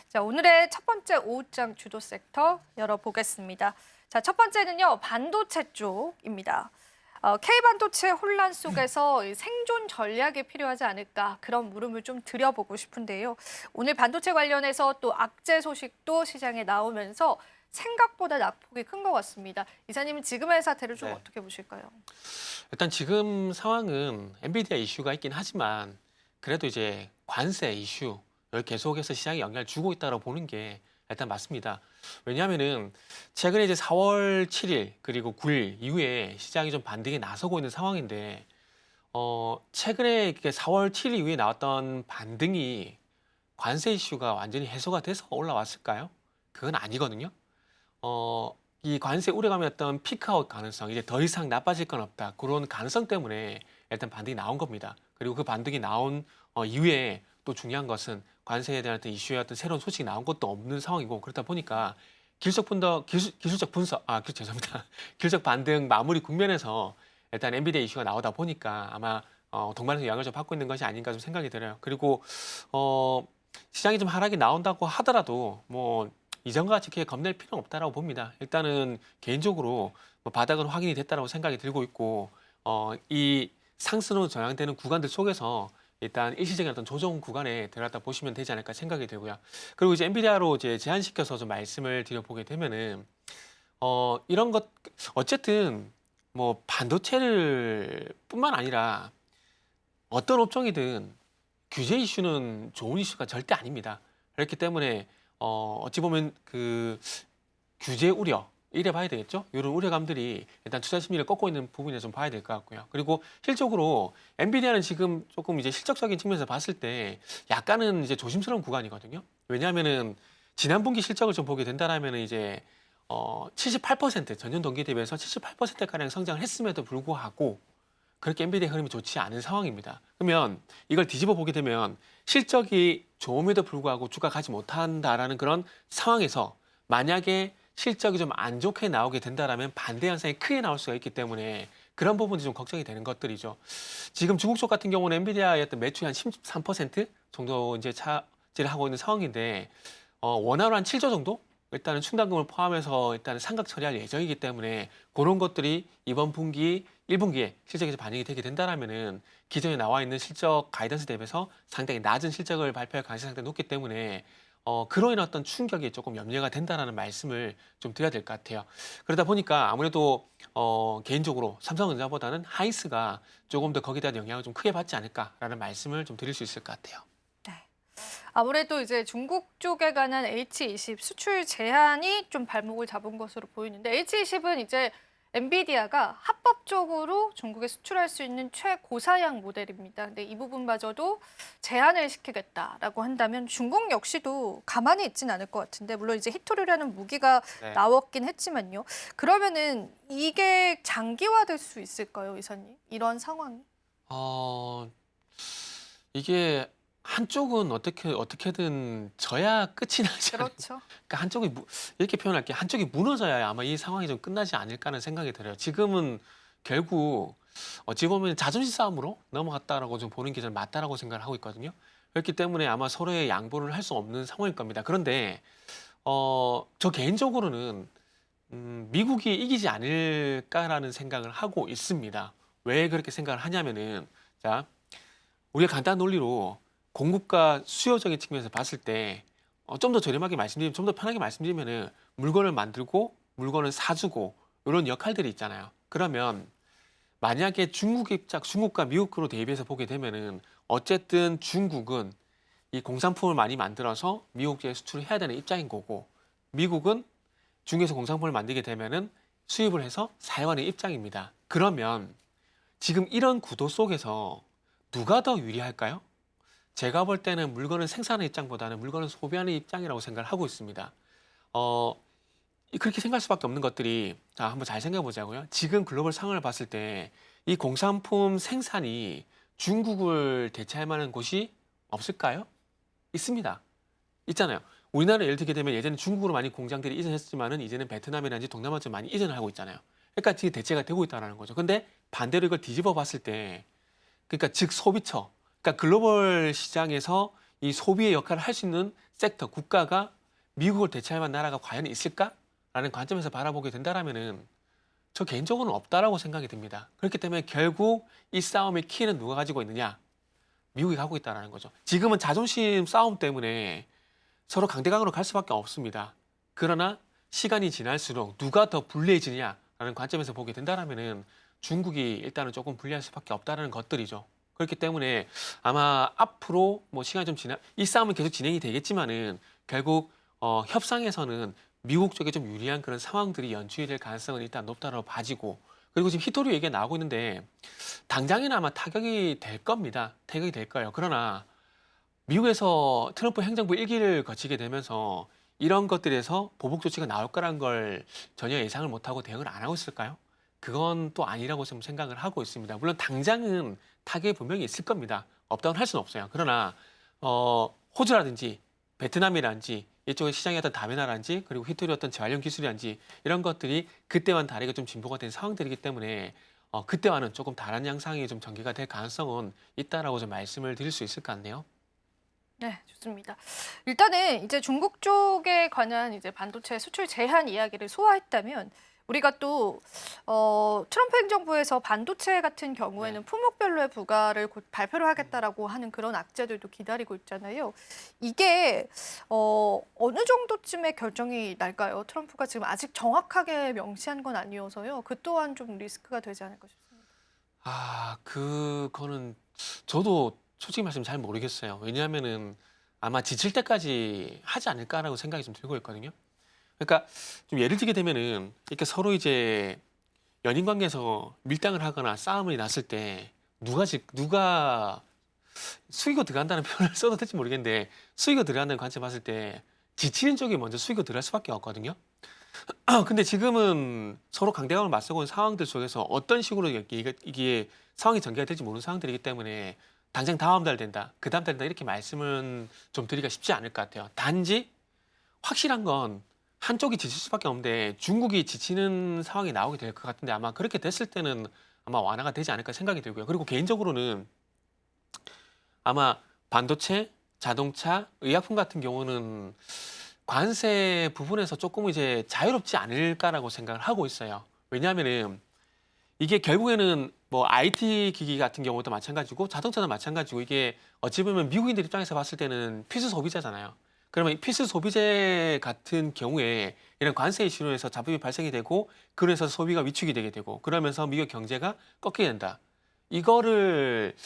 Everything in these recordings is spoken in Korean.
자, 오늘의 첫 번째 오후장 주도 섹터 열어보겠습니다. 자, 첫 번째는요, 반도체 쪽입니다. K반도체 혼란 속에서 이 생존 전략이 필요하지 않을까 그런 물음을 좀 드려보고 싶은데요. 오늘 반도체 관련해서 또 악재 소식도 시장에 나오면서 생각보다 낙폭이 큰 것 같습니다. 이사님은 지금의 사태를 좀 어떻게 보실까요? 일단 지금 상황은 엔비디아 이슈가 있긴 하지만 그래도 이제 관세 이슈 를 계속해서 시장에 영향을 주고 있다고 보는 게 일단 맞습니다. 왜냐하면은 최근에 이제 4월 7일 그리고 9일 이후에 시장이 좀 반등에 나서고 있는 상황인데 최근에 4월 7일 이후에 나왔던 반등이 관세 이슈가 완전히 해소가 돼서 올라왔을까요? 그건 아니거든요. 이 관세 우려감이었던 피크아웃 가능성, 이제 더 이상 나빠질 건 없다. 그런 가능성 때문에 일단 반등이 나온 겁니다. 그리고 그 반등이 나온 이후에 또 중요한 것은 관세에 대한 어떤 이슈의 어떤 새로운 소식이 나온 것도 없는 상황이고 그렇다 보니까 기술적 분석, 죄송합니다. 기술적 반등 마무리 국면에서 일단 엔비디아 이슈가 나오다 보니까 아마 동반해서 영향을 좀 받고 있는 것이 아닌가 좀 생각이 들어요. 그리고 시장이 좀 하락이 나온다고 하더라도 뭐 이전과 같이 그렇게 겁낼 필요는 없다라고 봅니다. 일단은 개인적으로 뭐 바닥은 확인이 됐다라고 생각이 들고 있고 이 상승으로 전향되는 구간들 속에서 일단 일시적인 어떤 조정 구간에 들어갔다 보시면 되지 않을까 생각이 들고요. 그리고 이제 엔비디아로 이제 제한시켜서 좀 말씀을 드려보게 되면은 이런 것 어쨌든 뭐 반도체를 뿐만 아니라 어떤 업종이든 규제 이슈는 좋은 이슈가 절대 아닙니다. 그렇기 때문에 어찌 보면 그 규제 우려 이래 봐야 되겠죠? 이런 우려감들이 일단 투자 심리를 꺾고 있는 부분에 좀 봐야 될 것 같고요. 그리고 실적으로 엔비디아는 지금 조금 이제 실적적인 측면에서 봤을 때 약간은 이제 조심스러운 구간이거든요. 왜냐하면은 지난 분기 실적을 좀 보게 된다라면은 이제 78% 전년 동기 대비해서 78%가량 성장을 했음에도 불구하고 그렇게 엔비디아 흐름이 좋지 않은 상황입니다. 그러면 이걸 뒤집어 보게 되면 실적이 좋음에도 불구하고 주가 가지 못한다라는 그런 상황에서 만약에 실적이 좀 안 좋게 나오게 된다라면 반대 현상이 크게 나올 수가 있기 때문에 그런 부분이 좀 걱정이 되는 것들이죠. 지금 중국 쪽 같은 경우는 엔비디아의 어떤 매출이 한 13% 정도 이제 차지를 하고 있는 상황인데 원화로 한 7조 정도? 일단은 충당금을 포함해서 일단은 상각 처리할 예정이기 때문에 그런 것들이 이번 분기 1분기에 실적에서 반영이 되게 된다라면은 기존에 나와 있는 실적 가이던스 대비해서 상당히 낮은 실적을 발표할 가능성이 상당히 높기 때문에 그로 인한 어떤 충격이 조금 염려가 된다라는 말씀을 좀 드려야 될 것 같아요. 그러다 보니까 아무래도 개인적으로 삼성전자보다는 하이스가 조금 더 거기에 대한 영향을 좀 크게 받지 않을까라는 말씀을 좀 드릴 수 있을 것 같아요. 네. 아무래도 이제 중국 쪽에 관한 H20 수출 제한이 좀 발목을 잡은 것으로 보이는데 H20은 이제 엔비디아가 합법적으로 중국에 수출할 수 있는 최고사양 모델입니다. 근데 이 부분마저도 제한을 시키겠다라고 한다면 중국 역시도 가만히 있진 않을 것 같은데 물론 이제 히토류라는 무기가 네. 나왔긴 했지만요. 그러면은 이게 장기화될 수 있을까요, 이사님? 이런 상황이? 어, 이게 한쪽은 어떻게든 져야 끝이 나지 않을까. 그렇죠. 그러니까 이렇게 표현할게요. 한쪽이 무너져야 아마 이 상황이 좀 끝나지 않을까 하는 생각이 들어요. 지금은 결국 어찌 보면 자존심 싸움으로 넘어갔다라고 좀 보는 게 좀 맞다라고 생각을 하고 있거든요. 그렇기 때문에 아마 서로의 양보를 할 수 없는 상황일 겁니다. 그런데 저 개인적으로는 미국이 이기지 않을까라는 생각을 하고 있습니다. 왜 그렇게 생각을 하냐면은 자, 우리가 간단한 논리로 공급과 수요적인 측면에서 봤을 때 좀 더 저렴하게 말씀드리면 좀 더 편하게 말씀드리면은 물건을 만들고 물건을 사주고 이런 역할들이 있잖아요. 그러면 만약에 중국과 미국으로 대비해서 보게 되면은 어쨌든 중국은 이 공산품을 많이 만들어서 미국에 수출을 해야 되는 입장인 거고 미국은 중국에서 공산품을 만들게 되면은 수입을 해서 사용하는 입장입니다. 그러면 지금 이런 구도 속에서 누가 더 유리할까요? 제가 볼 때는 물건을 생산하는 입장보다는 물건을 소비하는 입장이라고 생각을 하고 있습니다. 어, 그렇게 생각할 수밖에 없는 것들이 자, 한번 잘 생각해 보자고요. 지금 글로벌 상황을 봤을 때 이 공산품 생산이 중국을 대체할 만한 곳이 없을까요? 있습니다. 있잖아요. 우리나라 예를 들게 되면 예전에 중국으로 많이 공장들이 이전했지만은 이제는 베트남이라든지 동남아 쪽 많이 이전을 하고 있잖아요. 그러니까 지금 대체가 되고 있다는 거죠. 근데 반대로 이걸 뒤집어 봤을 때 그러니까 즉 소비처, 그러니까 글로벌 시장에서 이 소비의 역할을 할 수 있는 섹터, 국가가 미국을 대체할 만한 나라가 과연 있을까라는 관점에서 바라보게 된다라면은 저 개인적으로는 없다라고 생각이 듭니다. 그렇기 때문에 결국 이 싸움의 키는 누가 가지고 있느냐? 미국이 가고 있다라는 거죠. 지금은 자존심 싸움 때문에 서로 강대강으로 갈 수밖에 없습니다. 그러나 시간이 지날수록 누가 더 불리해지냐라는 관점에서 보게 된다라면은 중국이 일단은 조금 불리할 수밖에 없다라는 것들이죠. 그렇기 때문에 아마 앞으로 뭐 시간이 좀 이 싸움은 계속 진행이 되겠지만은 결국 협상에서는 미국 쪽에 좀 유리한 그런 상황들이 연출이 될 가능성은 일단 높다고 봐지고, 그리고 지금 히토리 얘기가 나오고 있는데 당장에는 아마 타격이 될 겁니다. 타격이 될 거예요. 그러나 미국에서 트럼프 행정부 1기를 거치게 되면서 이런 것들에서 보복 조치가 나올 거란 걸 전혀 예상을 못하고 대응을 안 하고 있을까요? 그건 또 아니라고 좀 생각을 하고 있습니다. 물론 당장은 타격이 분명히 있을 겁니다. 없다고는 할 수는 없어요. 그러나 호주라든지 베트남이라든지 이쪽의 시장의 어떤 다변화라든지 그리고 히토리 어떤 재활용 기술이라든지 이런 것들이 그때와는 다르게 좀 진보가 된 상황들이기 때문에 그때와는 조금 다른 양상이 좀 전개가 될 가능성은 있다라고 좀 말씀을 드릴 수 있을 것 같네요. 네, 좋습니다. 일단은 이제 중국 쪽에 관한 이제 반도체 수출 제한 이야기를 소화했다면 우리가 또 트럼프 행정부에서 반도체 같은 경우에는 품목별로의 부과를 곧 발표를 하겠다라고 하는 그런 악재들도 기다리고 있잖아요. 이게 어느 정도쯤의 결정이 날까요? 트럼프가 지금 아직 정확하게 명시한 건 아니어서요. 그 또한 좀 리스크가 되지 않을까 싶습니다. 그거는 저도 솔직히 말씀 잘 모르겠어요. 왜냐하면은 아마 지칠 때까지 하지 않을까라고 생각이 좀 들고 있거든요. 그러니까 좀 예를 들게 되면은 이렇게 서로 이제 연인 관계에서 밀당을 하거나 싸움이 났을 때 누가 수익을 들어간다는 표현을 써도 될지 모르겠는데 수익을 들어간다는 관점 봤을 때 지치는 쪽이 먼저 수익을 들어갈 수밖에 없거든요. 근데 지금은 서로 강대강을 맞서고 있는 상황들 속에서 어떤 식으로 이게 상황이 전개가 될지 모르는 상황들이기 때문에 당장 다음 달 된다, 그 다음 달 된다 이렇게 말씀은 좀 드리기가 쉽지 않을 것 같아요. 단지 확실한 건 한쪽이 지칠 수밖에 없는데 중국이 지치는 상황이 나오게 될 것 같은데 아마 그렇게 됐을 때는 아마 완화가 되지 않을까 생각이 들고요. 그리고 개인적으로는 아마 반도체, 자동차, 의약품 같은 경우는 관세 부분에서 조금 이제 자유롭지 않을까라고 생각을 하고 있어요. 왜냐하면은 이게 결국에는 뭐 IT 기기 같은 경우도 마찬가지고 자동차도 마찬가지고 이게 어찌 보면 미국인들 입장에서 봤을 때는 필수 소비자잖아요. 그러면 이 필수 소비재 같은 경우에 이런 관세 이슈로 해서 잡음이 발생이 되고 그래서 소비가 위축이 되게 되고 그러면서 미국 경제가 꺾이게 된다. 이거를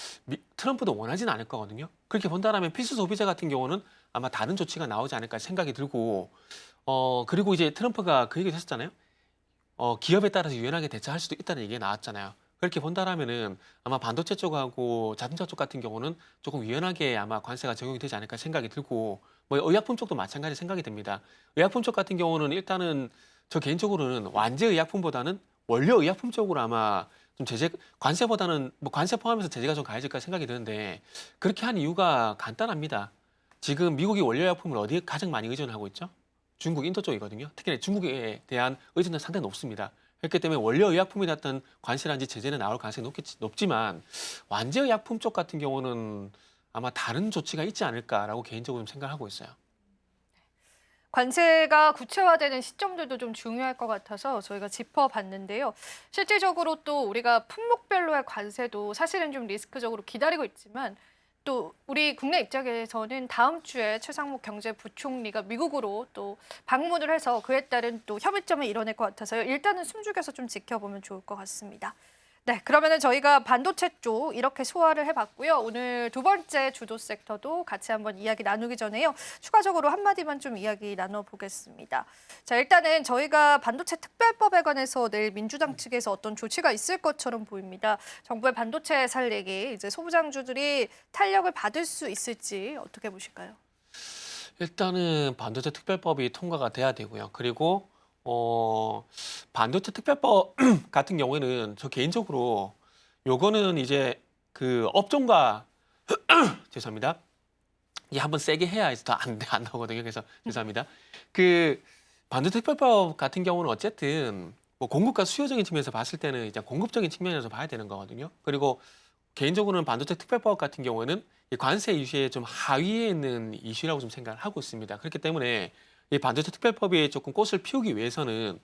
트럼프도 원하지는 않을 거거든요. 그렇게 본다면 필수 소비재 같은 경우는 아마 다른 조치가 나오지 않을까 생각이 들고 그리고 이제 트럼프가 그 얘기도 했었잖아요. 기업에 따라서 유연하게 대처할 수도 있다는 얘기가 나왔잖아요. 그렇게 본다면은 아마 반도체 쪽하고 자동차 쪽 같은 경우는 조금 유연하게 아마 관세가 적용이 되지 않을까 생각이 들고 뭐 의약품 쪽도 마찬가지 생각이 듭니다. 의약품 쪽 같은 경우는 일단은 저 개인적으로는 완제 의약품보다는 원료 의약품 쪽으로 아마 좀 관세보다는 뭐 관세 포함해서 제재가 좀 가해질까 생각이 드는데 그렇게 한 이유가 간단합니다. 지금 미국이 원료 의약품을 어디에 가장 많이 의존하고 있죠? 중국, 인도 쪽이거든요. 특히 중국에 대한 의존은 상당히 높습니다. 그렇기 때문에 원료 의약품이 났던 관세라든지 제재는 나올 가능성이 높지만 완제 의약품 쪽 같은 경우는 아마 다른 조치가 있지 않을까라고 개인적으로 좀 생각하고 있어요. 관세가 구체화되는 시점들도 좀 중요할 것 같아서 저희가 짚어봤는데요. 실질적으로 또 우리가 품목별로의 관세도 사실은 좀 리스크적으로 기다리고 있지만 또 우리 국내 입장에서는 다음 주에 최상목 경제부총리가 미국으로 또 방문을 해서 그에 따른 또 협의점을 이뤄낼 것 같아서요. 일단은 숨죽여서 좀 지켜보면 좋을 것 같습니다. 네, 그러면은 저희가 반도체 쪽 이렇게 소화를 해봤고요. 오늘 두 번째 주도 섹터도 같이 한번 이야기 나누기 전에요. 추가적으로 한마디만 좀 이야기 나눠보겠습니다. 자, 일단은 저희가 반도체 특별법에 관해서 내일 민주당 측에서 어떤 조치가 있을 것처럼 보입니다. 정부의 반도체 살리기, 이제 소부장주들이 탄력을 받을 수 있을지 어떻게 보실까요? 일단은 반도체 특별법이 통과가 돼야 되고요. 그리고 반도체 특별법 같은 경우에는 저 개인적으로 요거는 이제 그 업종과 죄송합니다. 이게 한번 세게 해야 해서 더 안 나오거든요. 그래서 죄송합니다. 그 반도체 특별법 같은 경우는 어쨌든 뭐 공급과 수요적인 측면에서 봤을 때는 이제 공급적인 측면에서 봐야 되는 거거든요. 그리고 개인적으로는 반도체 특별법 같은 경우에는 이 관세 이슈의 좀 하위에 있는 이슈라고 좀 생각을 하고 있습니다. 그렇기 때문에 이 반도체 특별법이 조금 꽃을 피우기 위해서는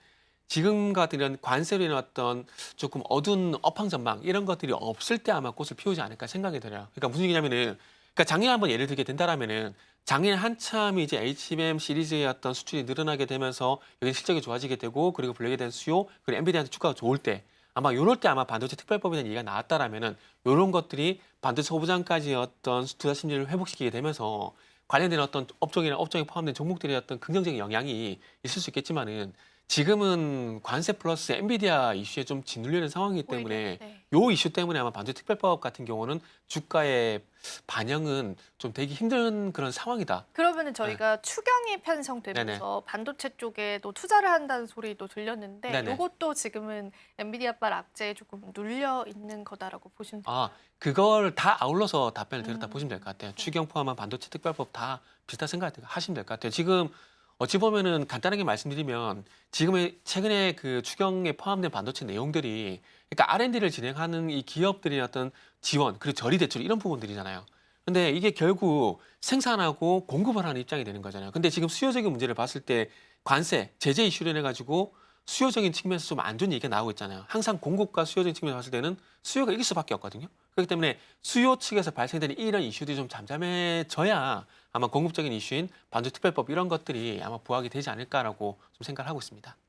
지금 같은 이런 관세로 인한 어떤 조금 어두운 업황 전망 이런 것들이 없을 때 아마 꽃을 피우지 않을까 생각이 들어요. 그러니까 무슨 얘기냐면은 그러니까 작년에 한번 예를 들게 된다라면은 작년에 한참 이제 HBM 시리즈의 어떤 수출이 늘어나게 되면서 여기 실적이 좋아지게 되고 그리고 블랙에 대한 수요 그리고 엔비디아한테 주가가 좋을 때 아마 요럴 때 아마 반도체 특별법에 대한 얘기가 나왔다라면은 요런 것들이 반도체 소부장까지 어떤 투자 심리를 회복시키게 되면서 관련된 어떤 업종이나 업종에 포함된 종목들의 어떤 긍정적인 영향이 있을 수 있겠지만은 지금은 관세 플러스 엔비디아 이슈에 좀 짓눌리는 상황이기 오히려, 때문에 네. 요 이슈 때문에 아마 반도체 특별법 같은 경우는 주가의 반영은 좀 되기 힘든 그런 상황이다. 그러면은 저희가 추경이 편성되면서 반도체 쪽에도 투자를 한다는 소리도 들렸는데 네네. 이것도 지금은 엔비디아발 악재에 조금 눌려 있는 거다라고 보시면 될까요? 아, 그걸 다 아울러서 답변을 드렸다 음. 보시면 될 것 같아요. 네. 추경 포함한 반도체 특별법 다 비슷한 생각 하시면 될 것 같아요. 지금 어찌 보면은 간단하게 말씀드리면 지금의 최근에 그 추경에 포함된 반도체 내용들이 그러니까 R&D를 진행하는 이 기업들의 어떤 지원 그리고 저리 대출 이런 부분들이잖아요. 근데 이게 결국 생산하고 공급을 하는 입장이 되는 거잖아요. 근데 지금 수요적인 문제를 봤을 때 관세, 제재 이슈를 인해 가지고 수요적인 측면에서 좀 안 좋은 얘기가 나오고 있잖아요. 항상 공급과 수요적인 측면에서 봤을 때는 수요가 이길 수밖에 없거든요. 그렇기 때문에 수요 측에서 발생되는 이런 이슈들이 좀 잠잠해져야 아마 공급적인 이슈인 반도체 특별법 이런 것들이 아마 부각이 되지 않을까라고 좀 생각을 하고 있습니다.